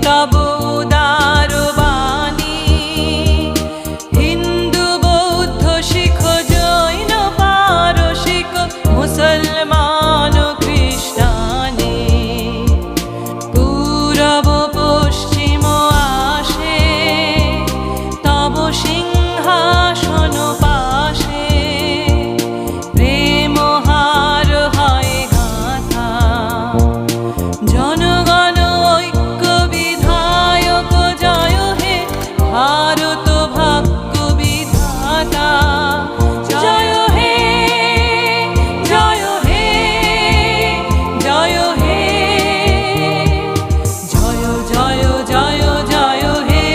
তব উদার বাণী। হিন্দু বৌদ্ধ শিখ জৈন পারসিক মুসলমান খ্রিস্টানে, পূরব পশ্চিম আসে তব সিংহাসন পাশে। প্রেম হার হয় গাথা জনগণ ঐক্য বিধায়ক জয় হে ভারত ভাগ্য বিধাতা। জয় হে জয় হে জয় হে জয় জয় জয় জয় হে।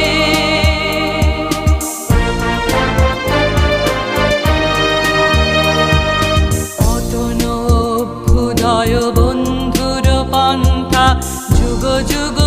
অতন অভ্যুদয় বন্ধুর পন্থা যুগ যুগ